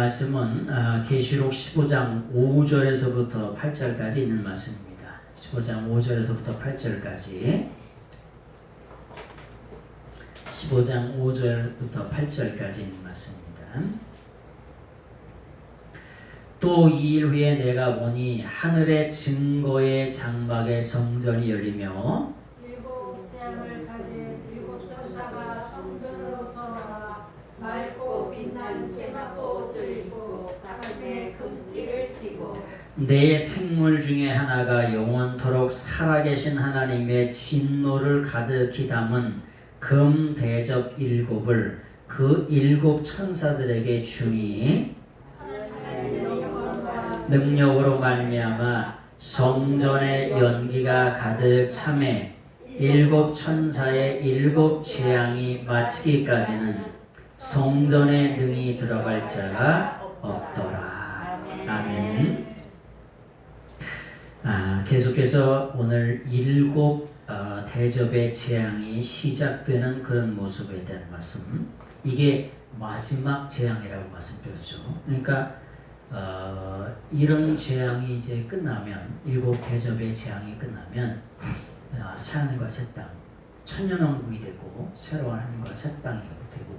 말씀은 계시록 15장 5절에서부터 8절까지 있는 말씀입니다. 15장 5절에서부터 8절까지 15장 5절부터 8절까지 있는 말씀입니다. 또 2일 후에 내가 보니 하늘의 증거의 장막의 성전이 열리며 일곱 재앙을 가진 일곱 천사가 성전으로부터 나와 맑고 빛나는 세마포 옷을 입고 가슴에 금띠를 띠고 네 생물 중에 하나가 영원토록 살아계신 하나님의 진노를 가득히 담은 금 대접 7을 그 7 천사들에게 주니 능력으로 말미암아 성전의 연기가 가득 차매 7 천사의 7 재앙이 마치기까지는 성전에 능히 들어갈 자가 없더라. 아멘. 계속해서 오늘 7 대접의 재앙이 시작되는 그런 모습에 대한 말씀. 이게 마지막 재앙이라고 말씀드렸죠. 그러니까 이런 재앙이 이제 끝나면 7 대접의 재앙이 끝나면 새하늘과 새 땅, 천년왕국이 되고 새로운 하늘과 새 땅이 되고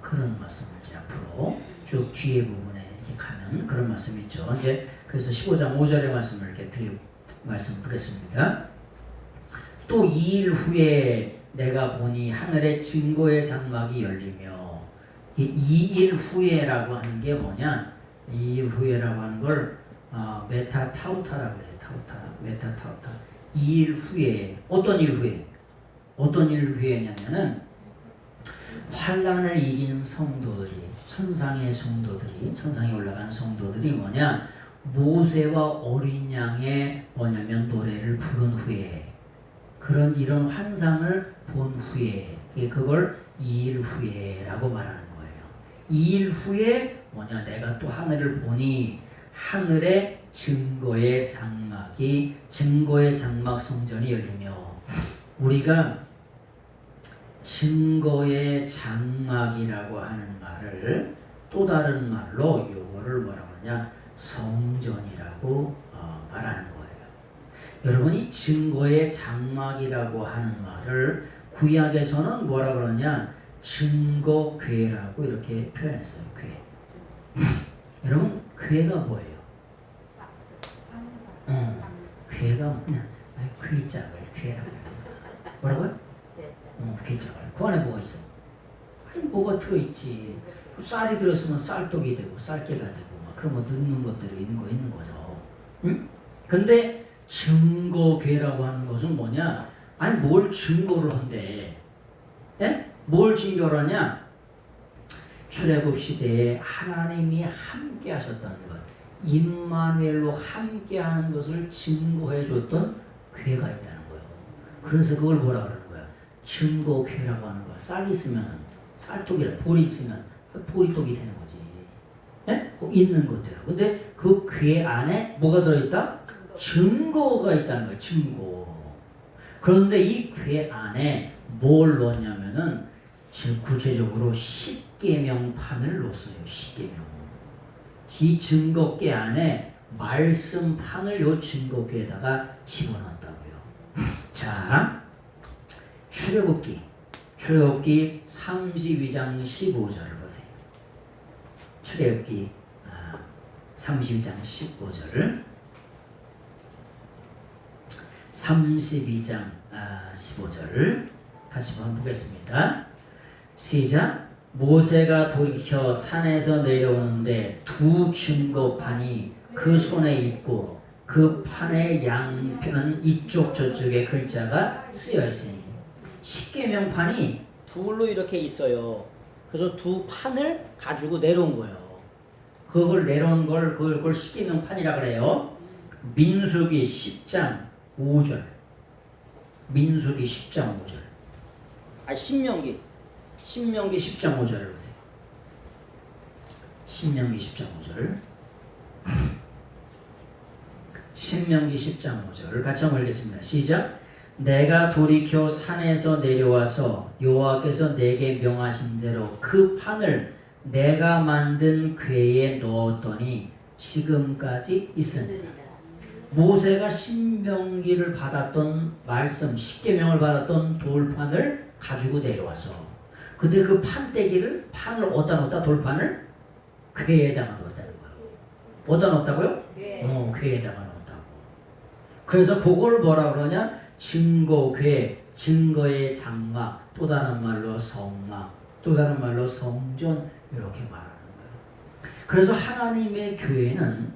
그런 말씀을 이제 앞으로 쭉 뒤에 부분에 이렇게 가면 그런 말씀이 있죠. 이제 그래서 15장 5절의 말씀을 이렇게 말씀 보겠습니다. 또 2일 후에 내가 보니 하늘의 증거의 장막이 열리며 이 2일 후에라고 하는 게 뭐냐? 2일 후에라고 하는 걸 메타타우타라고 그래요. 메타타우타. 2일 후에 어떤 일 후에? 어떤 일 후에냐면은 환란을 이긴 성도들이 천상의 성도들이 천상에 올라간 성도들이 뭐냐? 모세와 어린 양의 뭐냐면 노래를 부른 후에 이런 환상을 본 후에 그걸 2일 후에라고 말하는 거예요. 2일 후에 뭐냐? 내가 또 하늘을 보니 하늘의 증거의 장막 성전이 열리며 우리가 증거의 장막이라고 하는 말을 또 다른 말로 요거를 뭐라고 하냐? 성전이라고 말하는 거예요. 여러분 이 증거의 장막이라고 하는 말을 구약에서는 뭐라 그러냐? 증거궤라고 이렇게 표현했어요. 궤. 여러분 궤가 뭐예요? 궤가 뭐냐? 궤짝을 궤라고 해요. 뭐라고요? 궤짝을. 그 안에 뭐가 있어? 뭐가 들어있지. 쌀이 들었으면 쌀떡이 되고 쌀깨가 되고 그런 거 넣는 것들이 있는 거죠. 응? 근데 증거궤라고 하는 것은 뭐냐? 뭘 증거를 한대? 예? 뭘 증거를 하냐? 출애굽 시대에 하나님이 함께 하셨다는 것, 임마누엘로 함께 하는 것을 증거해 줬던 궤가 있다는 거예요. 그래서 그걸 뭐라 그러는 거야? 증거궤라고 하는 거야. 쌀이 있으면 쌀떡이라, 볼이 있으면 보리떡이 되는 거지. 예? 그 있는 것대로. 근데 그 궤 안에 뭐가 들어있다? 증거가 있다는 거예요. 증거. 그런데 이 궤 안에 뭘 넣었냐면은 지금 구체적으로 십계명판을 넣었어요. 십계명. 이 증거궤 안에 말씀판을 요 증거궤에다가 집어넣었다고요. 자, 출애굽기 32장 15절을 보세요. 출애굽기 32장 15절 32장 15절 같이 한번 보겠습니다. 시작. 모세가 돌이켜 산에서 내려오는데 두 증거판이 그 손에 있고 그 판의 양편 이쪽 저쪽에 글자가 쓰여 있으니 십계명판이 둘로 이렇게 있어요. 그래서 두 판을 가지고 내려온 거예요. 그걸 내려온 그걸 십계명판이라 그래요. 민수기 10장 5절. 민수기 10장 5절. 신명기 10장 5절을 보세요. 신명기 10장 5절. 신명기 10장 5절 같이 한번 읽겠습니다. 시작. 내가 돌이켜 산에서 내려와서 여호와께서 내게 명하신 대로 그 판을 내가 만든 궤에 넣었더니 지금까지 있으니라. 모세가 신명기를 받았던 말씀, 십계명을 받았던 돌판을 가지고 내려와서, 근데 그 판때기를, 판을 어디다 놓았다? 돌판을 궤에다가 넣었다는 거예요. 어디다 넣었다고요? 궤에다가 넣었다고. 그래서 그걸 뭐라 그러냐? 증거궤, 증거의 장막, 또 다른 말로 성막, 또 다른 말로 성전, 이렇게 말하는 거예요. 그래서 하나님의 교회는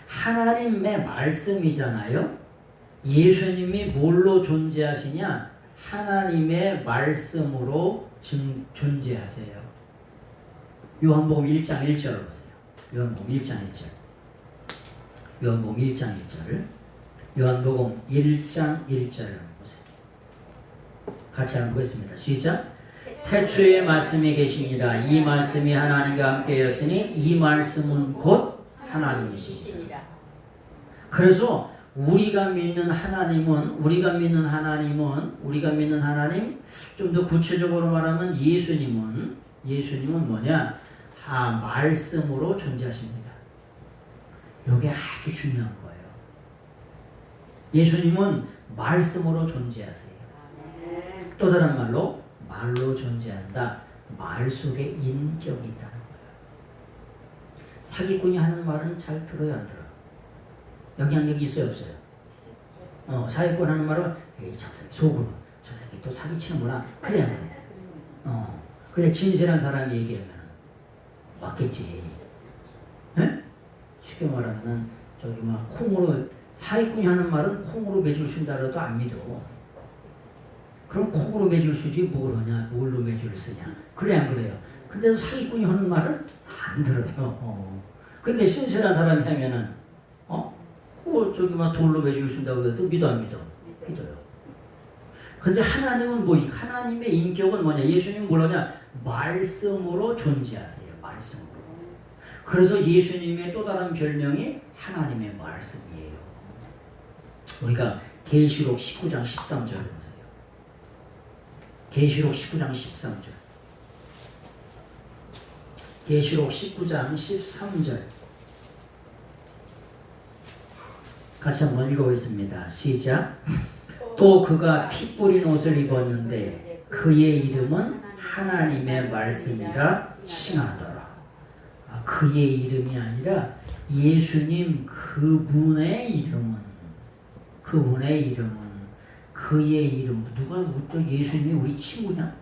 하나님의 말씀이잖아요. 예수님이 뭘로 존재하시냐? 하나님의 말씀으로 존재하세요. 요한복음 1장 1절을 보세요. 요한복음 1장 1절. 요한복음 1장 1절. 요한복음 1장 1절을 보세요. 같이 한번 보겠습니다. 시작. 태초에 말씀이 계시니라. 이 말씀이 하나님과 함께였으니 이 말씀은 곧 하나님이시니라. 그래서 우리가 믿는 하나님, 좀 더 구체적으로 말하면 예수님은 뭐냐? 말씀으로 존재하십니다. 이게 아주 중요한 거예요. 예수님은 말씀으로 존재하세요. 또 다른 말로 존재한다. 말 속에 인격이 있다는 거예요. 사기꾼이 하는 말은 잘 들어요, 안 들어요? 영향력이 있어요, 없어요? 사기꾼 하는 말은 에이, 저 새끼 속으로 저 새끼 또 사기치는구나. 그래 안 그래? 근데 진실한 사람이 얘기하면 맞겠지. 에? 쉽게 말하면은 저기 막 콩으로, 사기꾼이 하는 말은 콩으로 매줄 쓴다 그래도 안 믿어. 그럼 콩으로 매줄 쓰지 뭘 하냐? 뭘로 매줄 쓰냐? 그래 안 그래요? 근데도 사기꾼이 하는 말은 안 들어요. 근데 신실한 사람이 하면은 저기 막 돌로 매줄 쓴다고 해도 믿어 안 믿어? 믿어요. 근데 하나님은 하나님의 인격은 뭐냐? 예수님은 뭐냐? 말씀으로 존재하세요. 말씀으로. 그래서 예수님의 또 다른 별명이 하나님의 말씀이에요. 우리가 계시록 19장 13절을 보세요. 계시록 19장 13절. 계시록 19장 13절. 같이 한번 읽어보겠습니다. 시작. 또 그가 피 뿌린 옷을 입었는데 그의 이름은 하나님의 말씀이라 칭하더라. 그의 이름이 아니라 예수님 그분의 이름은 그의 이름. 누가 또 예수님이 우리 친구냐?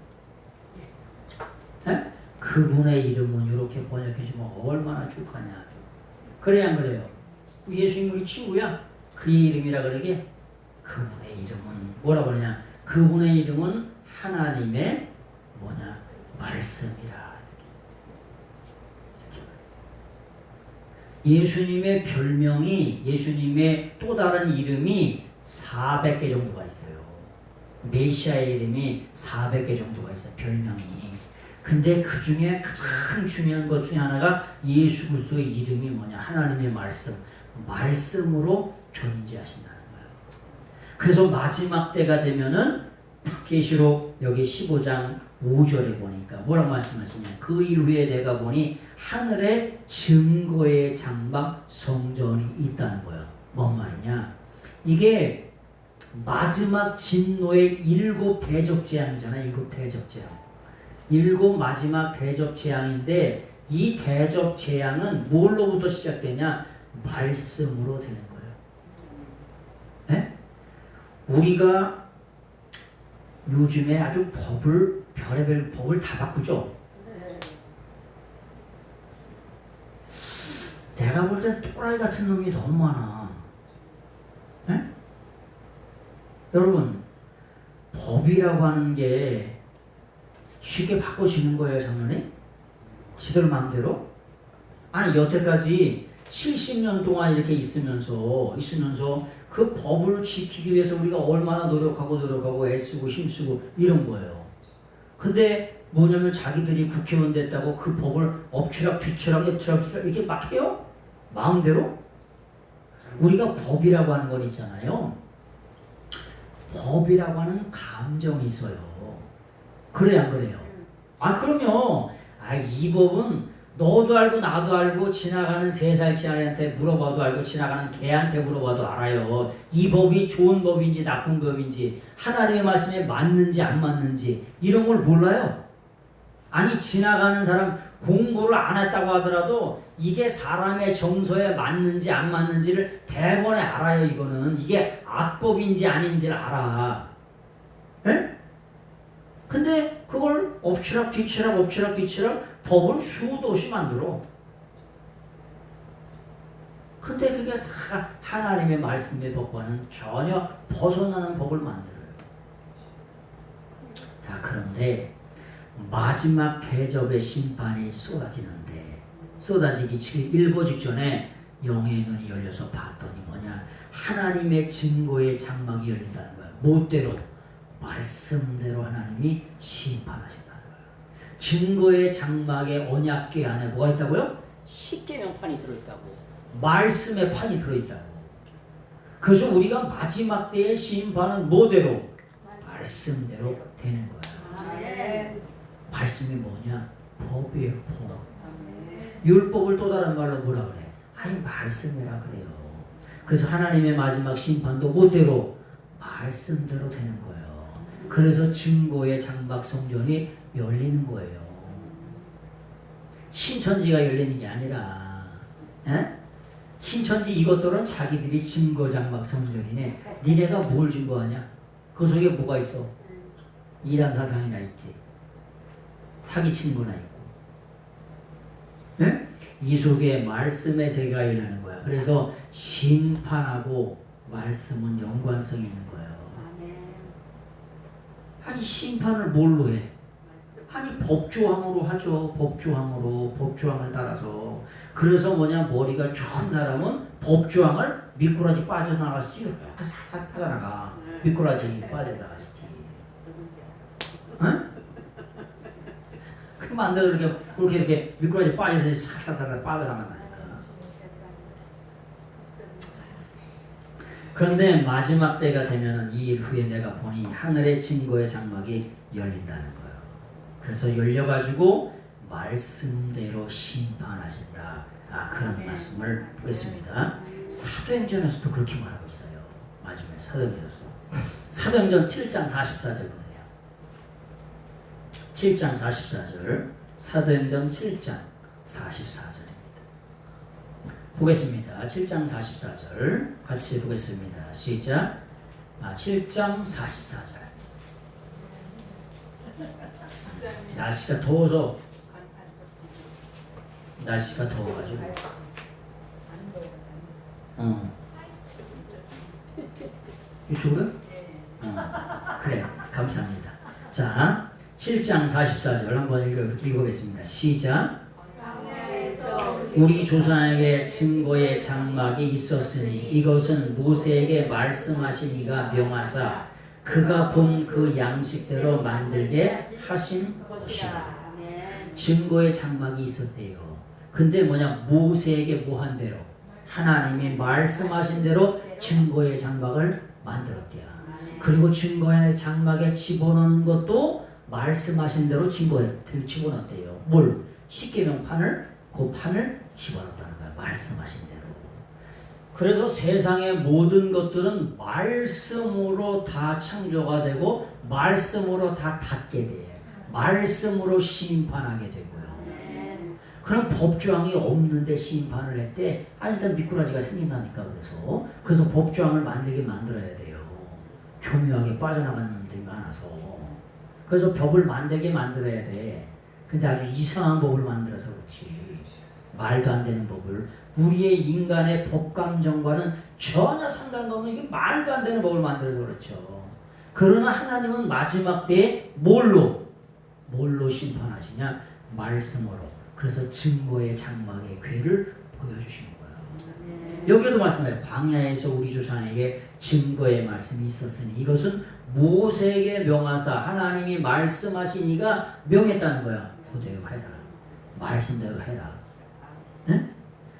에? 그분의 이름은 이렇게 번역해주면 얼마나 좋겠냐. 그래 안 그래요? 예수님 우리 친구야? 그의 이름이라 그러게? 그분의 이름은 뭐라 그러냐? 그분의 이름은 하나님의 말씀이라. 예수님의 별명이, 예수님의 또 다른 이름이 400개 정도가 있어요. 메시아의 이름이 400개 정도가 있어요. 별명이. 근데 그 중에 가장 중요한 것 중에 하나가 예수 그리스도의 이름이 뭐냐? 하나님의 말씀으로 존재하신다는 거예요. 그래서 마지막 때가 되면은 계시록 여기 15장 5절에 보니까 뭐라고 말씀하시냐? 그 일 후에 내가 보니 하늘에 증거의 장막 성전이 있다는 거예요. 뭔 말이냐? 이게 마지막 진노의 7 대접재앙이잖아요. 7 대접재앙. 7 마지막 대접재앙인데 이 대접재앙은 뭘로부터 시작되냐? 말씀으로 되는 거예요. 네? 우리가 요즘에 아주 별의별 법을 다 바꾸죠. 내가 볼 땐 또라이 같은 놈이 너무 많아. 네? 여러분, 법이라고 하는 게 쉽게 바꿔지는 거예요, 장로님? 지들 마음대로? 아니, 여태까지 70년 동안 이렇게 있으면서 그 법을 지키기 위해서 우리가 얼마나 노력하고 애쓰고 힘쓰고 이런 거예요. 근데 뭐냐면 자기들이 국회의원 됐다고 그 법을 엎치락 뒤치락 이렇게 막 해요? 마음대로? 우리가 법이라고 하는 건 있잖아요. 법이라고 하는 감정이 있어요. 그래 안 그래요? 그럼요. 이 법은 너도 알고 나도 알고 지나가는 3살짜리 아이한테 물어봐도 알고 지나가는 개한테 물어봐도 알아요. 이 법이 좋은 법인지 나쁜 법인지 하나님의 말씀에 맞는지 안 맞는지 이런 걸 몰라요. 아니 지나가는 사람 공부를 안 했다고 하더라도 이게 사람의 정서에 맞는지 안 맞는지를 대번에 알아요. 이거는 이게 악법인지 아닌지를 알아. 에? 근데 그걸 엎치락 법을 수도 없이 만들어. 근데 그게 다 하나님의 말씀의 법과는 전혀 벗어나는 법을 만들어요. 자, 그런데 마지막 대접의 심판이 쏟아지기 일보 직전에 영의 눈이 열려서 봤더니 뭐냐, 하나님의 증거의 장막이 열린다는 거야. 못대로 말씀대로 하나님이 심판하신다는 거야. 증거의 장막의 언약궤 안에 뭐가 있다고요? 십계명판이 들어있다고. 말씀의 판이 들어있다고. 그래서 우리가 마지막 때의 심판은 뭐대로? 말씀대로 되는 거야. 말씀이 뭐냐? 법이에요. 법. 율법을 또 다른 말로 뭐라 그래? 말씀이라 그래요. 그래서 하나님의 마지막 심판도 뭐대로? 말씀대로 되는 거예요. 그래서 증거의 장막 성전이 열리는 거예요. 신천지가 열리는 게 아니라, 신천지 이것들은 자기들이 증거 장막 성전이네. 니네가 뭘 증거하냐? 그 속에 뭐가 있어? 이단 사상이나 있지. 사기치는 거나 있고. 이 속에 말씀의 세계가 일어나는 거야. 그래서 심판하고 말씀은 연관성이 있는 거예요. 심판을 뭘로 해? 법조항으로 하죠. 법조항을 따라서. 그래서 뭐냐, 머리가 좋은 사람은 법조항을 미꾸라지 빠져나가시지. 이렇게 살살 빠져나가. 미꾸라지 빠져나가시지. 그러면 안 돼요. 이렇게 미꾸라지 빠져서 살살 빠져나간다니까. 그런데 마지막 때가 되면은 이 일 후에 내가 보니 하늘의 증거의 장막이 열린다는 거예요. 그래서 열려가지고 말씀대로 심판하신다. 그런 말씀을 보겠습니다. 사도행전에서도 그렇게 말하고 있어요. 마지막에 사도행전 7장 44절 보세요. 7장 44절. 사도행전 7장 44절입니다. 보겠습니다. 7장 44절 같이 보겠습니다. 시작. 7장 44절. 날씨가 더워가지고 이쪽으로? 그래, 감사합니다. 자, 7장 44절 한번 읽어보겠습니다. 시작. 우리 조상에게 증거의 장막이 있었으니 이것은 모세에게 말씀하신 이가 명하사 그가 본 그 양식대로 만들게 하신 것이라. 증거의 장막이 있었대요. 근데 뭐냐, 모세에게 뭐한 대로? 하나님이 말씀하신 대로 증거의 장막을 만들었대요. 그리고 증거의 장막에 집어넣는 것도 말씀하신 대로 증거에 집어넣었대요. 뭘? 십계명판을, 그 판을 집어넣었다는 거야. 말씀하신 대로. 그래서 세상의 모든 것들은 말씀으로 다 창조가 되고 말씀으로 다 닫게 돼. 말씀으로 심판하게 되고요. 그럼 법조항이 없는데 심판을 했대. 일단 미꾸라지가 생긴다니까. 그래서 법조항을 만들어야 돼요. 교묘하게 빠져나가는 놈들이 많아서. 그래서 법을 만들어야 돼. 근데 아주 이상한 법을 만들어서 그렇지. 말도 안 되는 법을. 우리의 인간의 법감정과는 전혀 상관없는 이게 말도 안 되는 법을 만들어서 그렇죠. 그러나 하나님은 마지막 때에 뭘로 심판하시냐? 말씀으로. 그래서 증거의 장막의 궤를 보여주시는 거예요. 여기도 마찬가지예요. 광야에서 우리 조상에게 증거의 말씀이 있었으니 이것은 모세에게 명하사 하나님이 말씀하신 이가 명했다는 거야. 그대로 해라. 말씀대로 해라. 네?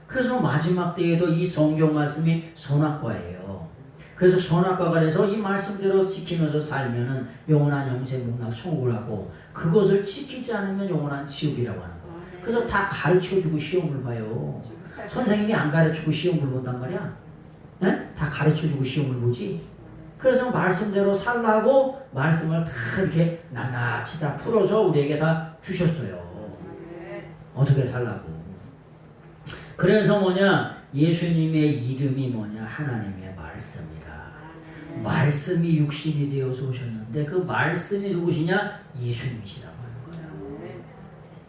그래서 마지막 때에도 이 성경 말씀이 선악과예요. 그래서 선악과가 돼서 이 말씀대로 지키면서 살면은 영원한 영생 복락 천국을 하고, 그것을 지키지 않으면 영원한 지옥이라고 하는 거예요. 그래서 다 가르쳐주고 시험을 봐요. 선생님이 안 가르치고 시험을 본단 말이야. 네? 다 가르쳐주고 시험을 보지. 그래서 말씀대로 살라고 말씀을 다 이렇게 낱낱이 다 풀어서 우리에게 다 주셨어요. 어떻게 살라고. 그래서 뭐냐, 예수님의 이름이 뭐냐, 하나님의 말씀이라. 말씀이 육신이 되어서 오셨는데 그 말씀이 누구시냐? 예수님이시라고 하는 거예요.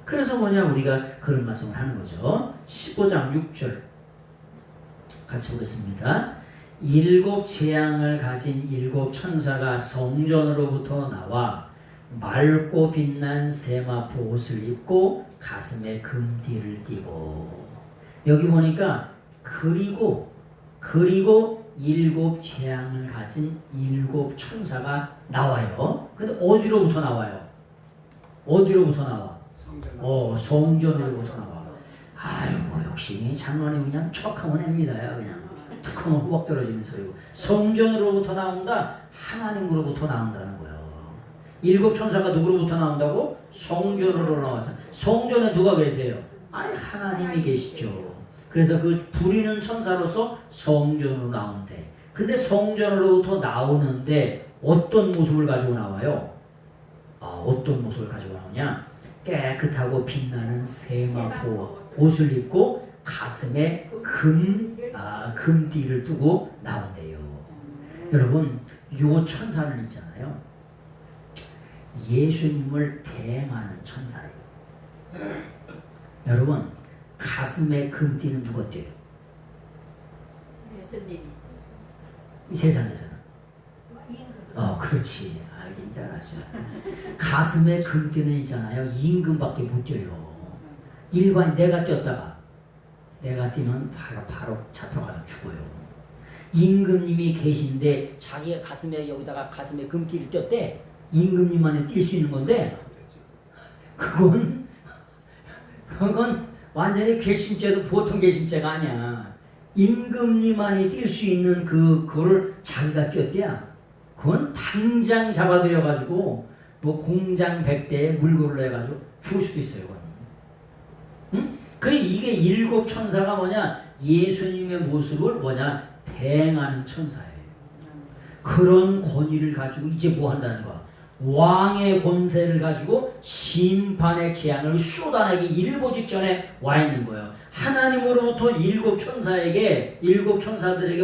그래서 뭐냐, 우리가 그런 말씀을 하는 거죠. 15장 6절 같이 보겠습니다. 일곱 재앙을 가진 일곱 천사가 성전으로부터 나와 맑고 빛난 세마포 옷을 입고 가슴에 금띠를 띠고. 여기 보니까 그리고 일곱 재앙을 가진 일곱 천사가 나와요. 근데 어디로부터 나와요? 어디로부터 나와? 성전으로부터 나와. 아이고, 역시 장로님 그냥 척하면 합니다. 그냥 툭 하면 후박 떨어지는 소리고. 성전으로부터 나온다, 하나님으로부터 나온다는 거예요. 일곱 천사가 누구로부터 나온다고? 성전으로 나왔다. 성전에 누가 계세요? 아니, 하나님이 계시죠. 그래서 그 부리는 천사로서 성전으로 나온대. 근데 성전으로부터 나오는데 어떤 모습을 가지고 나와요? 어떤 모습을 가지고 나오냐? 깨끗하고 빛나는 세마포 옷을 입고 가슴에 금띠를 두고 나온대요. 여러분, 요 천사는 있잖아요. 예수님을 대행하는 천사예요. 여러분, 가슴에 금띠는 누가 떼요? 예수님이. 이 세상에서는. 그렇지. 알긴 잘하셔. 가슴에 금띠는 있잖아요. 임금밖에 못 떼요. 일반 내가 뛰면 바로 잡혀 가서 죽어요. 임금님이 계신데 자기가 여기다가 가슴에 금띠를 떼었대. 임금님만이 뛸 수 있는 건데, 그건 완전히 괘씸죄도 보통 괘씸죄가 아니야. 임금님만이 뛸 수 있는 그걸 자기가 뛰었대야. 그건 당장 잡아들여가지고 뭐 공장 100대에 물고를 해가지고 죽을 수도 있어요. 그건. 응? 이게 일곱 천사가 뭐냐, 예수님의 모습을 뭐냐, 대행하는 천사예요. 그런 권위를 가지고 이제 뭐 한다는 거야? 왕의 권세를 가지고 심판의 재앙을 쏟아내기 일보 직전에 와 있는 거예요. 하나님으로부터 일곱 천사들에게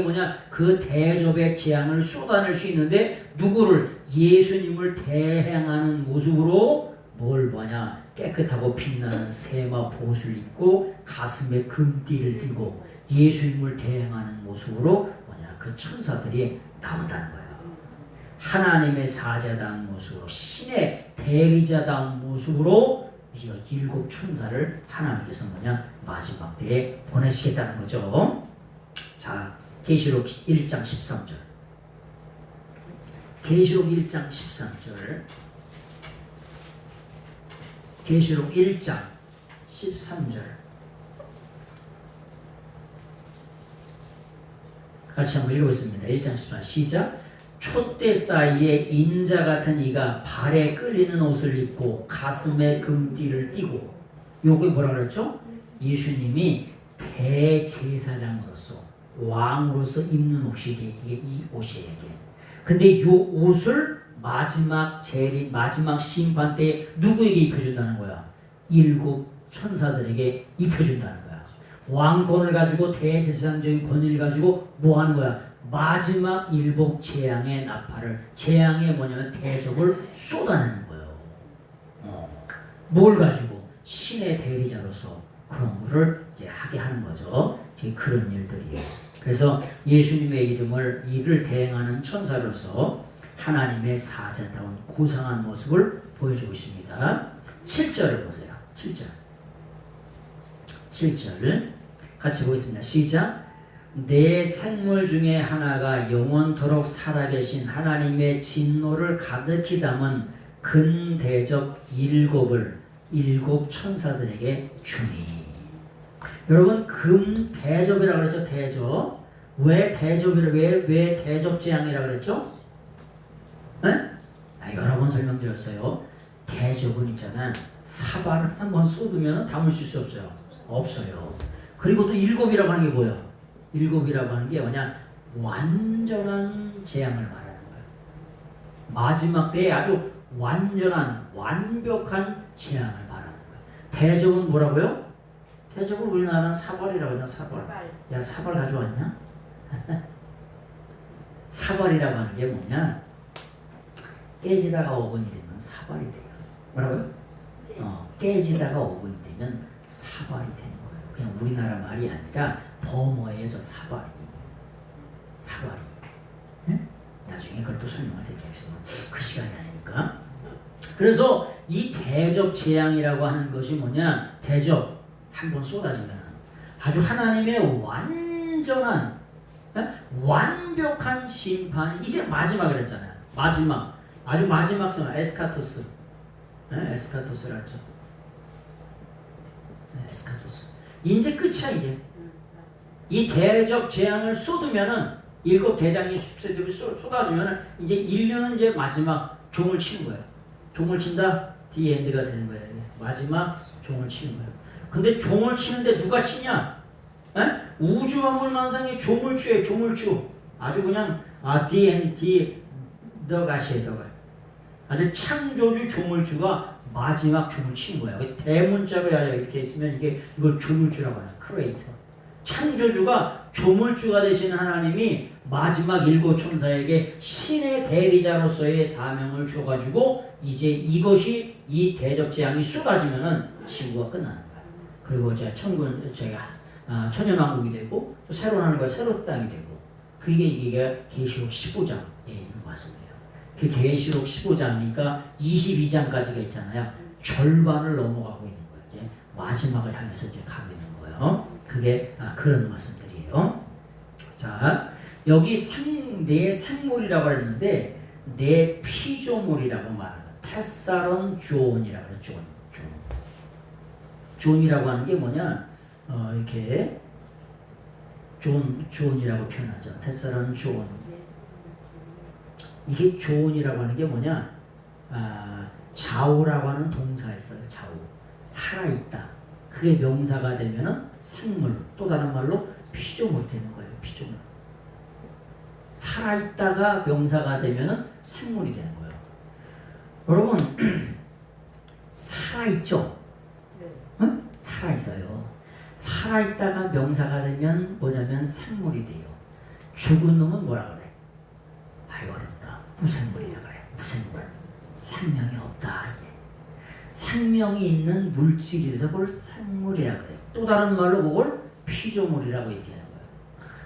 뭐냐, 그 대접의 재앙을 쏟아낼 수 있는데 누구를? 예수님을 대행하는 모습으로 뭘 보냐, 깨끗하고 빛나는 세마포 옷을 입고 가슴에 금띠를 띠고 예수님을 대행하는 모습으로 뭐냐, 그 천사들이 나온다는 거예요. 하나님의 사자다운 모습으로, 신의 대리자다운 모습으로 이 일곱 천사를 하나님께서 뭐냐, 마지막 때에 보내시겠다는 거죠. 자, 계시록 1장 13절. 계시록 1장 13절. 계시록 1장 13절. 같이 한번 읽어보겠습니다. 1장 13절 시작. 촛대 사이에 인자 같은 이가 발에 끌리는 옷을 입고 가슴에 금띠를 띠고. 요게 뭐라 그랬죠? 예수님이 대제사장으로서, 왕으로서 입는 옷이 이게 이 옷이에요. 근데 요 옷을 마지막 심판 때 누구에게 입혀준다는 거야? 일곱 천사들에게 입혀준다는 거야. 왕권을 가지고, 대제사장적인 권위를 가지고 뭐 하는 거야? 마지막 일곱 재앙의 나팔을, 재앙의 뭐냐면 대접을 쏟아내는 거예요. 뭘 가지고? 신의 대리자로서 그런 거를 이제 하게 하는 거죠. 그런 일들이에요. 그래서 예수님의 이를 대행하는 천사로서 하나님의 사자다운 고상한 모습을 보여주고 있습니다. 7절을 보세요. 7절 같이 보겠습니다. 시작. 내 생물 중에 하나가 영원토록 살아계신 하나님의 진노를 가득히 담은 근대접 일곱 천사들에게 주니. 여러분, 금대접이라고 그랬죠. 대접. 왜 대접이라 왜 대접 재앙이라 그랬죠? 네? 여러 번 설명드렸어요. 대접은 있잖아. 사발을 한번 쏟으면 담을 수 없어요. 없어요. 그리고 또 일곱이라고 하는 게 뭐야? 일곱이라고 하는 게 뭐냐? 완전한 재앙을 말하는 거예요. 마지막 때에 아주 완전한 완벽한 재앙을 말하는 거예요. 대접은 뭐라고요? 대접은 우리나라는 사발이라고 하잖아. 사발. 야, 사발 가져왔냐? 사발이라고 하는 게 뭐냐? 깨지다가 5분이 되면 사발이 돼요. 뭐라고요? 깨지다가 5분이 되면 사발이 되는 거예요. 그냥 우리나라 말이 아니라 버머예요. 저 사발이. 네? 나중에 그것도 설명을 드리겠지만 그 시간이 아니니까. 그래서 이 대접 재앙이라고 하는 것이 뭐냐? 대접 한번 쏟아지면 아주 하나님의 완전한 완벽한 심판이 이제 마지막이랬잖아요. 마지막, 아주 마지막 선언, 에스카토스. 에스카토스를 하죠. 에스카토스. 이제 끝이야 이제. 이 대접 재앙을 쏟으면은 일곱 대장이 쏟아지면은 이제 인류는 이제 마지막 종을 치는 거예요. 종을 친다, 디 엔드가 되는 거예요. 마지막 종을 치는 거예요. 근데 종을 치는데 누가 치냐? 우주 만물 만상이 조물주예요. 조물주. 아주 그냥 더가시에다가 아주 창조주 조물주가 마지막 종을 치는 거예요. 대문자로 이렇게 있으면 이걸 조물주라고 하는 크리에이터. 창조주가 조물주가 되신 하나님이 마지막 일곱 천사에게 신의 대리자로서의 사명을 줘가지고 이제 이것이 이 대접 재앙이 쏟아지면은 지구가 끝나는 거예요. 그리고 이제 천연왕국이 되고 또 새로운 하늘과 새로운 땅이 되고 그게 계시록 15장에 있는 것 같습니다. 그 계시록 15장이니까 22장까지가 있잖아요. 절반을 넘어가고 있는 거예요. 이제 마지막을 향해서 이제 가고 있는 거예요. 그게 그런 말씀들이에요. 자, 여기 네 생물이라고 했는데 네 피조물이라고 말하는 테사론 존이라고 그래. 존이라고 하는 게 뭐냐? 이렇게 존이라고 표현하죠. 테사론 존. 이게 존이라고 하는 게 뭐냐? 좌우라고 하는 동사에 써요. 좌우. 살아있다. 그게 명사가 되면은 생물. 또 다른 말로 피조물이 되는 거예요. 피조물. 살아있다가 명사가 되면은 생물이 되는 거예요. 여러분 살아있죠? 응? 살아있어요. 살아있다가 명사가 되면 뭐냐면 생물이 돼요. 죽은 놈은 뭐라 그래? 어렵다. 무생물이라 그래. 무생물. 생명이 없다. 생명이 있는 물질이 돼서 그걸 생물이라 그래. 또 다른 말로 그걸 피조물이라고 얘기하는 거예요.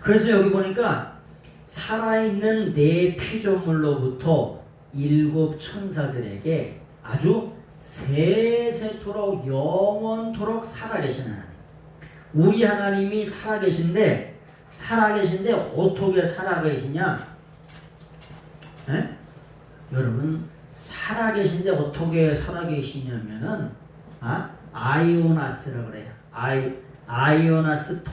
그래서 여기 보니까 살아있는 네 피조물로부터 일곱 천사들에게 아주 세세토록 영원토록 살아계신 하나님. 우리 하나님이 살아계신데 어떻게 살아계시냐? 여러분 살아계신데 어떻게 살아계시냐면은 아이오나스라 그래요. 아이오나스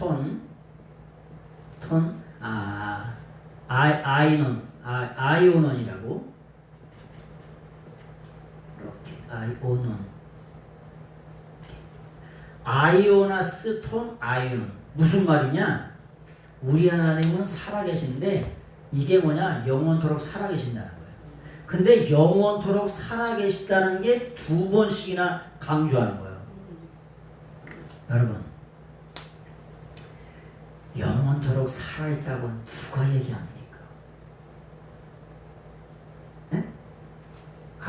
아이오논이라고 이렇게 아이오나스 아이오논 무슨 말이냐? 우리 하나님은 살아계신데 이게 뭐냐? 영원토록 살아계신다는 거예요. 근데 영원토록 살아계시다는 게 두 번씩이나 강조하는 거예요. 여러분 영원토록 살아있다고 누가 얘기합니까? 네?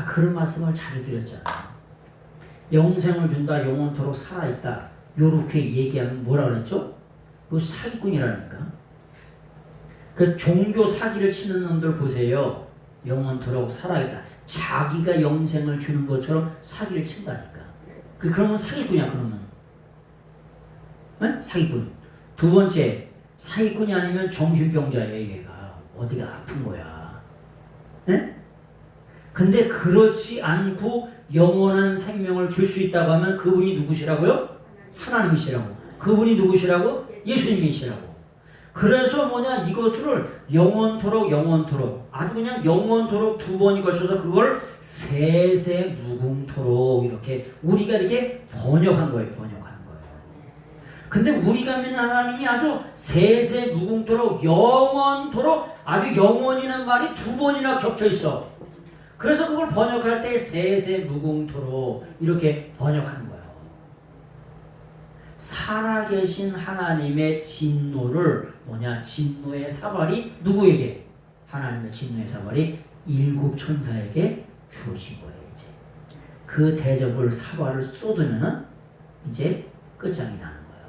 그런 말씀을 자주 드렸잖아요. 영생을 준다, 영원토록 살아있다 요렇게 얘기하면 뭐라 그랬죠? 그거 사기꾼이라니까. 그 종교 사기를 치는 놈들 보세요. 영원토록 살아있다. 자기가 영생을 주는 것처럼 사기를 친다니까. 그러면 사기꾼이야. 그러면 사기꾼. 두 번째, 사기꾼이 아니면 정신병자예요. 얘가 어디가 아픈 거야. 네? 근데 그렇지 않고 영원한 생명을 줄 수 있다고 하면 그분이 누구시라고요? 하나님이시라고. 그분이 누구시라고? 예수님이시라고. 그래서 뭐냐, 이것을 영원토록 아주 그냥 영원토록 두 번이 걸쳐서 그걸 세세무궁토록 이렇게 우리가 이렇게 번역한 거예요. 근데 우리가 믿는 하나님이 아주 세세무궁토록 영원토록, 아주 영원이라는 말이 두 번이나 겹쳐 있어. 그래서 그걸 번역할 때 세세무궁토록 이렇게 번역하는 거예요. 살아계신 하나님의 진노를 진노의 사발이 누구에게? 하나님의 진노의 사발이 일곱 천사에게 주어진 거예요. 이제 그 대접을 사발을 쏟으면은 이제 끝장이 나는 거예요.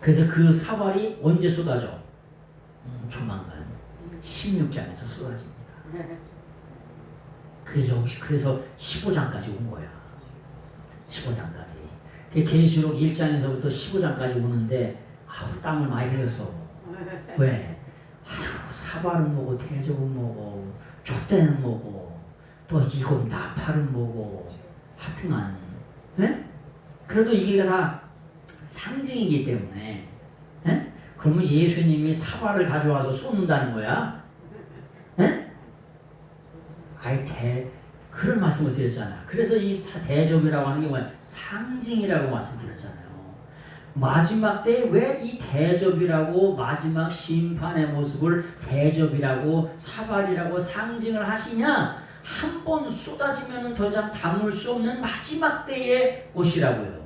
그래서 그 사발이 언제 쏟아져? 조만간 16장에서 쏟아집니다. 그래서 15장까지 온 거야. 15장까지. 계시록 1장에서부터 15장까지 오는데 땀을 많이 흘렸어. 왜? 사발은 뭐고, 대접은 뭐고, 촛대는 뭐고, 또 일곱 나팔은 뭐고, 하여튼간, 예? 그래도 이게 다 상징이기 때문에, 예? 그러면 예수님이 사발을 가져와서 쏟는다는 거야? 예? 그런 말씀을 드렸잖아. 그래서 이 대접이라고 하는 게 뭐야? 상징이라고 말씀드렸잖아요. 마지막 때에 왜 이 대접이라고, 마지막 심판의 모습을 대접이라고, 사발이라고 상징을 하시냐? 한 번 쏟아지면 더 이상 담을 수 없는 마지막 때의 곳이라고요.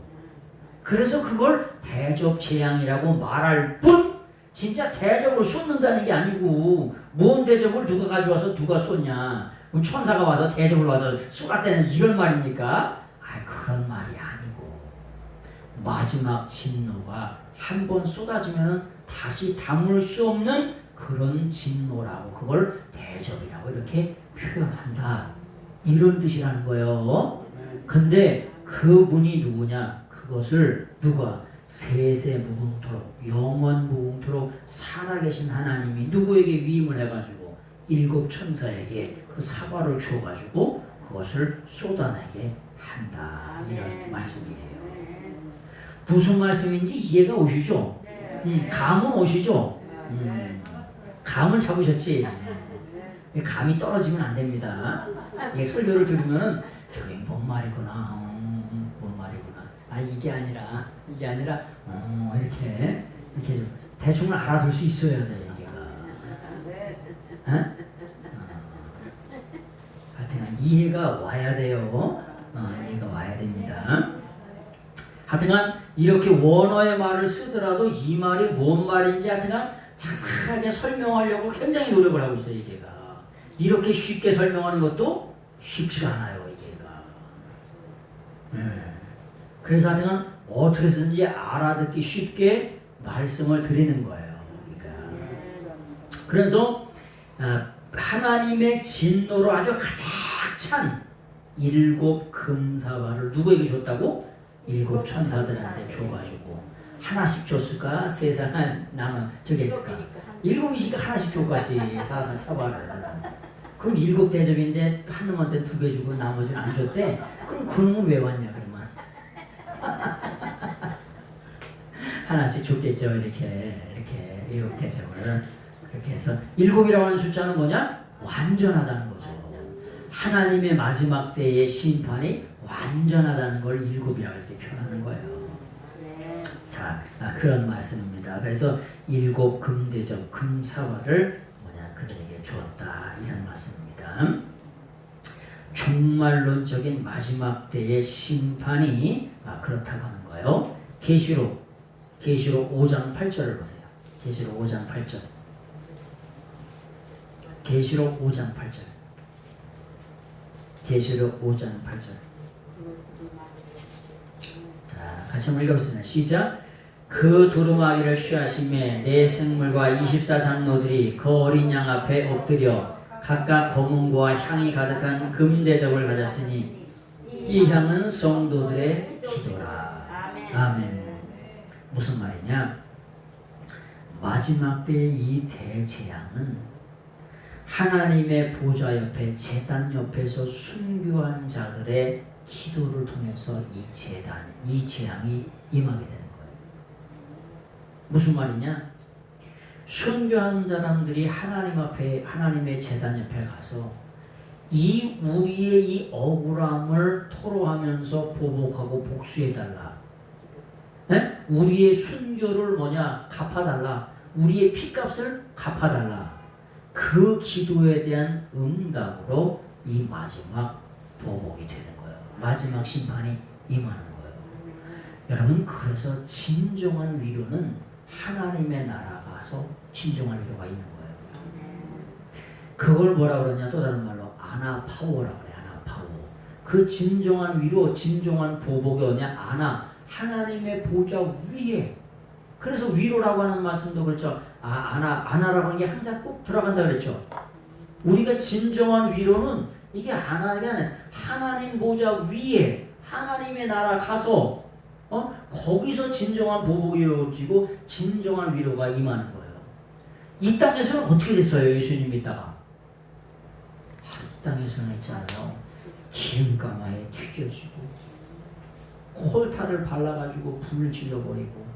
그래서 그걸 대접 재앙이라고 말할 뿐, 진짜 대접을 쏟는다는 게 아니고, 뭔 대접을 누가 가져와서 누가 쏟냐? 그럼 천사가 와서 대접을 와서 쏟았다는 이런 말입니까? 그런 말이 아니고, 마지막 진노가 한 번 쏟아지면 다시 담을 수 없는 그런 진노라고, 그걸 대접이라고 이렇게 표현한다, 이런 뜻이라는 거예요. 근데 그분이 누구냐? 그것을 누가? 세세무궁토록 영원무궁토록 살아계신 하나님이 누구에게 위임을 해가지고 일곱 천사에게 그 사발을 주어가지고 그것을 쏟아내게 한다, 이런 말씀이에요. 무슨 말씀인지 이해가 오시죠? 감은 오시죠? 감은 잡으셨지? 감이 떨어지면 안 됩니다. 이게 설교를 들으면은 저게 뭔 말이구나, 뭔 말이구나. 이게 아니라 이렇게 대충 알아둘 수 있어야 돼, 이게가. 하여튼 이해가 와야 돼요. 이해가 와야 됩니다. 하여튼간 이렇게 원어의 말을 쓰더라도 이 말이 뭔 말인지 하여튼간 자세하게 설명하려고 굉장히 노력을 하고 있어요, 이게가. 이렇게 쉽게 설명하는 것도 쉽지가 않아요, 이게가. 그래서 하여튼 어떻게 쓰는지 알아듣기 쉽게 말씀을 드리는 거예요. 그러니까. 그래서 하나님의 진노로 아주 가득 찬 일곱 금사발을 누구에게 줬다고? 일곱 천사들한테 줘가지고 하나씩 줬을까? 세상은 남은 저기 했을까? 일곱이니까 하나씩 줬겠지, 사발을. 그럼 일곱 대접인데 한 놈한테 두 개 주고 나머지는 안 줬대? 그럼 그 놈은 왜 왔냐, 그러면? 하나씩 줬겠죠. 이렇게 일곱 대접을. 그렇게 해서 일곱이라고 하는 숫자는 뭐냐? 완전하다는 거죠. 하나님의 마지막 때의 심판이 완전하다는 걸 일곱이라고 이렇게 표현하는 거예요. 자, 그런 말씀입니다. 그래서 일곱 금대접, 금사발을 그들에게 주었다, 이런 말씀입니다. 종말론적인 마지막 때의 심판이 그렇다고 하는 거예요. 계시록 5장 8절을 보세요. 계시록 5장 8절. 계시록 5장 8절. 계시록 5장 8절. 자, 같이 한번 읽어보겠습니다. 시작. 그 두루마기를 취하심에 네 생물과 24장로들이 그 어린 양 앞에 엎드려 각각 검은고와 향이 가득한 금대접을 가졌으니 이 향은 성도들의 기도라. 아멘. 무슨 말이냐? 마지막 때의 이 대재앙은 하나님의 보좌 옆에, 제단 옆에서 순교한 자들의 기도를 통해서 이 재앙이 임하게 되는 거예요. 무슨 말이냐? 순교한 사람들이 하나님 앞에 하나님의 제단 옆에 가서 이 우리의 이 억울함을 토로하면서 보복하고 복수해달라. 네? 우리의 순교를 갚아달라. 우리의 피값을 갚아달라. 그 기도에 대한 응답으로 이 마지막 보복이 되는 거예요. 마지막 심판이 임하는 거예요. 여러분, 그래서 진정한 위로는 하나님의 나라 가서 진정한 위로가 있는 거예요. 그걸 뭐라 그러냐, 또 다른 말로 아나파워라 그래. 아나파워. 그 진정한 위로, 진정한 보복이 뭐냐, 하나님의 보좌 위에. 그래서 위로라고 하는 말씀도 그렇죠. 아나라고 하는 게 항상 꼭 들어간다 그랬죠. 우리가 진정한 위로는 이게 아나가 아니라 하나님 보좌 위에 하나님의 나라 가서 거기서 진정한 보복이 이루어지고 진정한 위로가 임하는 거예요. 이 땅에서는 어떻게 됐어요? 예수님 믿다가 이 땅에서는 있잖아요. 기름가마에 튀겨지고 콜타를 발라가지고 불을 질러버리고,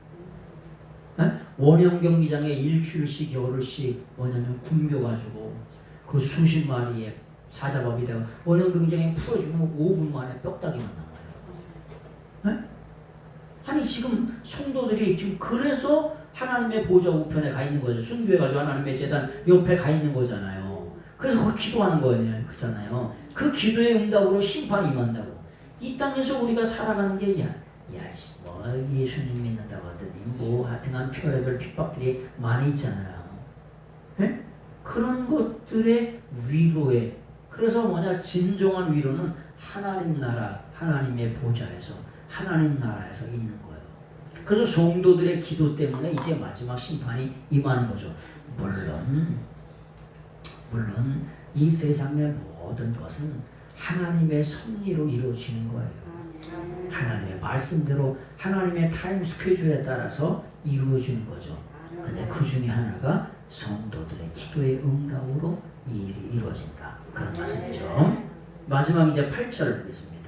원형 경기장에 일주일씩 열흘씩 굶겨가지고 그 수십 마리의 사자밥이 되고 원형 경기장에 풀어주면 5분 만에 뼈다귀만 남아요. 아니 지금 성도들이 지금 그래서 하나님의 보좌 우편에 가 있는 거죠. 순교해가지고 하나님의 제단 옆에 가 있는 거잖아요. 그래서 그 기도하는 거예요. 그잖아요. 그 기도의 응답으로 심판이 임한다고. 이 땅에서 우리가 살아가는 게 예수님 믿는다고 하더니 하여튼간 별의별 핍박들이 많이 있잖아요. 네? 그런 것들의 위로에, 그래서 진정한 위로는 하나님 나라, 하나님의 보좌에서, 하나님 나라에서 있는 거예요. 그래서 성도들의 기도 때문에 이제 마지막 심판이 임하는 거죠. 물론 이 세상의 모든 것은 하나님의 섭리로 이루어지는 거예요. 하나님의 말씀대로 하나님의 타임 스케줄에 따라서 이루어지는 거죠. 근데 그 중에 하나가 성도들의 기도의 응답으로 이 일이 이루어진다. 그런 말씀이죠. 마지막 이제 8절을 보겠습니다.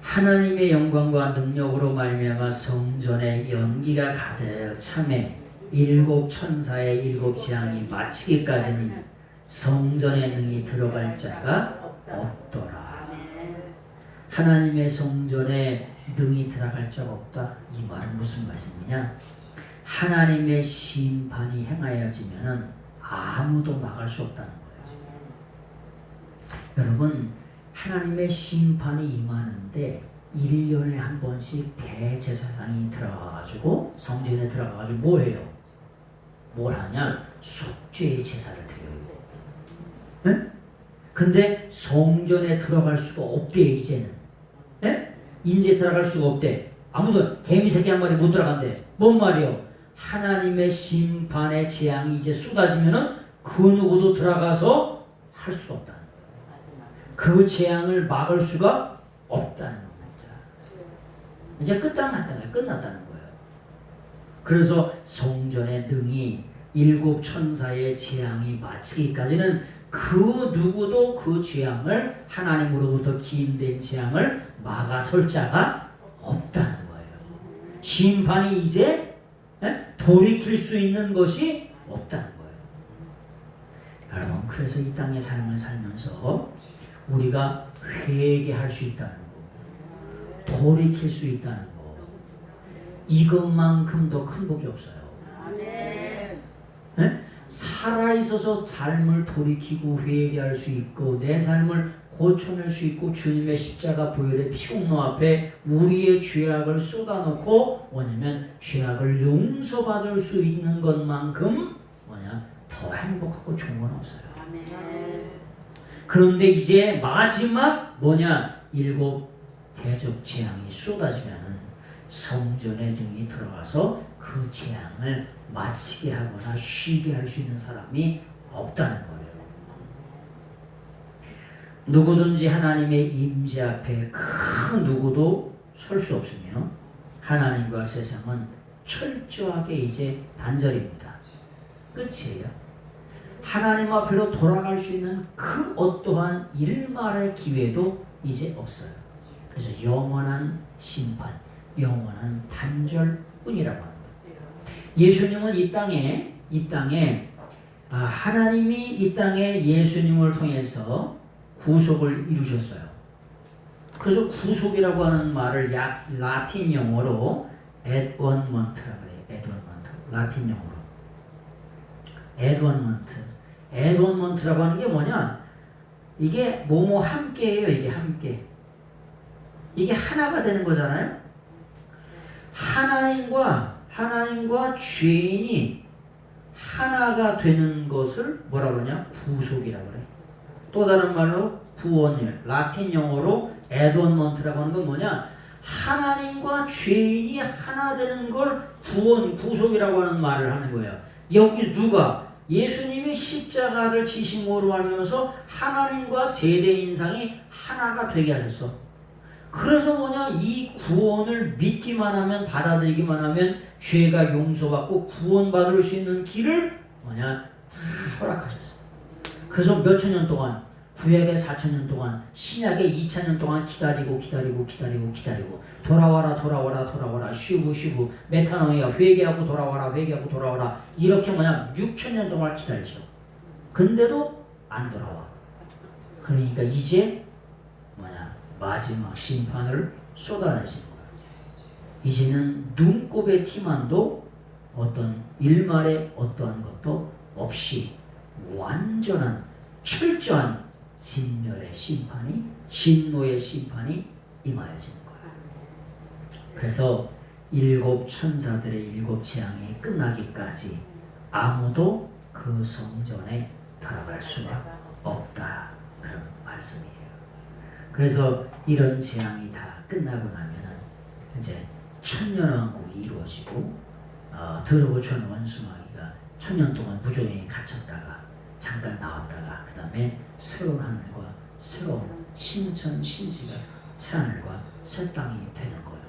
하나님의 영광과 능력으로 말미암아 성전에 연기가 가득 차매 일곱 천사의 일곱 재앙이 마치기까지는 성전의 능히 들어갈 자가 없더라. 하나님의 성전에 능히 들어갈 자가 없다. 이 말은 무슨 말씀이냐? 하나님의 심판이 행하여지면은 아무도 막을 수 없다는 거예요. 여러분, 하나님의 심판이 임하는데 1년에 한 번씩 대제사장이 들어가가지고 성전에 들어가가지고 뭐 해요? 뭘 하냐? 속죄의 제사를 드려요. 네? 근데 성전에 들어갈 수가 없대. 이제는 이제 들어갈 수가 없대. 아무도 개미새끼 한 마리 못 들어간대. 뭔 말이요? 하나님의 심판의 재앙이 이제 쏟아지면은 그 누구도 들어가서 할 수가 없다는 거예요. 그 재앙을 막을 수가 없다는 겁니다. 이제 끝났다는 거예요. 그래서 성전의 능히 일곱 천사의 재앙이 마치기까지는 그 누구도 그 재앙을, 하나님으로부터 기인된 재앙을 막아설 자가 없다는 거예요. 심판이 이제 돌이킬 수 있는 것이 없다는 거예요. 여러분, 그래서 이 땅의 삶을 살면서 우리가 회개할 수 있다는 거, 돌이킬 수 있다는 거, 이것만큼 더 큰 복이 없어요. 살아있어서 삶을 돌이키고 회개할 수 있고 내 삶을 고쳐낼 수 있고 주님의 십자가 보혈의 피공로 앞에 우리의 죄악을 쏟아놓고 죄악을 용서받을 수 있는 것만큼 더 행복하고 좋은 건 없어요. 그런데 이제 마지막 일곱 대적 재앙이 쏟아지면은 성전에 능히 들어가서 그 재앙을 마치게 하거나 쉬게 할 수 있는 사람이 없다는 거예요. 누구든지 하나님의 임재 앞에 그 누구도 설 수 없으며 하나님과 세상은 철저하게 이제 단절입니다. 끝이에요. 하나님 앞으로 돌아갈 수 있는 그 어떠한 일말의 기회도 이제 없어요. 그래서 영원한 심판, 영원한 단절뿐이라고 하는 거예요. 예수님은 이 땅에 하나님이 이 땅에 예수님을 통해서 구속을 이루셨어요. 그래서 구속이라고 하는 말을 라틴 영어로 애드원먼트라고 그래요. 애드원먼트. 라틴 영어로. 애드원먼트. 애드원먼트라고 하는 게 뭐냐? 이게 뭐뭐 함께예요. 이게 함께. 이게 하나가 되는 거잖아요. 하나님과 죄인이 하나가 되는 것을 뭐라 그러냐? 구속이라고 그래. 또 다른 말로 구원일. 라틴 영어로 애드원먼트라고 하는 건 뭐냐? 하나님과 죄인이 하나 되는 걸 구속이라고 하는 말을 하는 거예요. 여기 누가? 예수님이 십자가를 지심으로 하면서 하나님과 제된 인상이 하나가 되게 하셨어. 그래서 뭐냐? 이 구원을 믿기만 하면, 받아들이기만 하면 죄가 용서받고 구원받을 수 있는 길을 뭐냐? 다 허락하셨어. 그래서 몇천 년 동안, 구약의 4,000년 동안, 신약의 2,000년 동안 기다리고 돌아와라 쉬고 메타노이아 회개하고 돌아와라 이렇게 뭐냐? 6,000년 동안 기다리셔. 근데도 안 돌아와. 그러니까 이제 뭐냐? 마지막 심판을 쏟아내시는 거예요. 이제는 눈곱의 티만도 어떤 일말의 어떠한 것도 없이 완전한 철저한 진멸의 심판이, 진노의 심판이 임하여지는 거예요. 그래서 7 천사들의 7 재앙이 끝나기까지 아무도 그 성전에 들어갈 수가 없다. 그런 말씀이에요. 그래서 이런 재앙이 다 끝나고 나면은 이제 천년왕국이 이루어지고 더러고 추한 원수마귀가 1000년 동안 무조건에 갇혔다가 잠깐 나왔다가 그 다음에 새로운 하늘과 새로운 신천 신지가 새 하늘과 새 땅이 되는 거예요.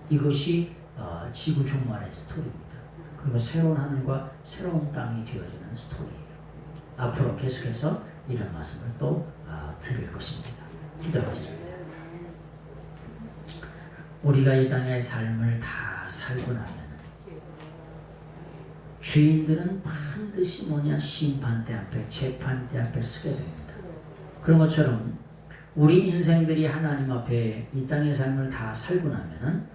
이것이 지구 종말의 스토리입니다. 그리고 새로운 하늘과 새로운 땅이 되어지는 스토리예요. 앞으로 계속해서 이런 말씀을 또 드릴 것입니다. 기도하겠습니다. 우리가 이 땅의 삶을 다 살고 나면 죄인들은 반드시 뭐냐? 심판대 앞에, 재판대 앞에 서게 됩니다. 그런 것처럼 우리 인생들이 하나님 앞에 이 땅의 삶을 다 살고 나면은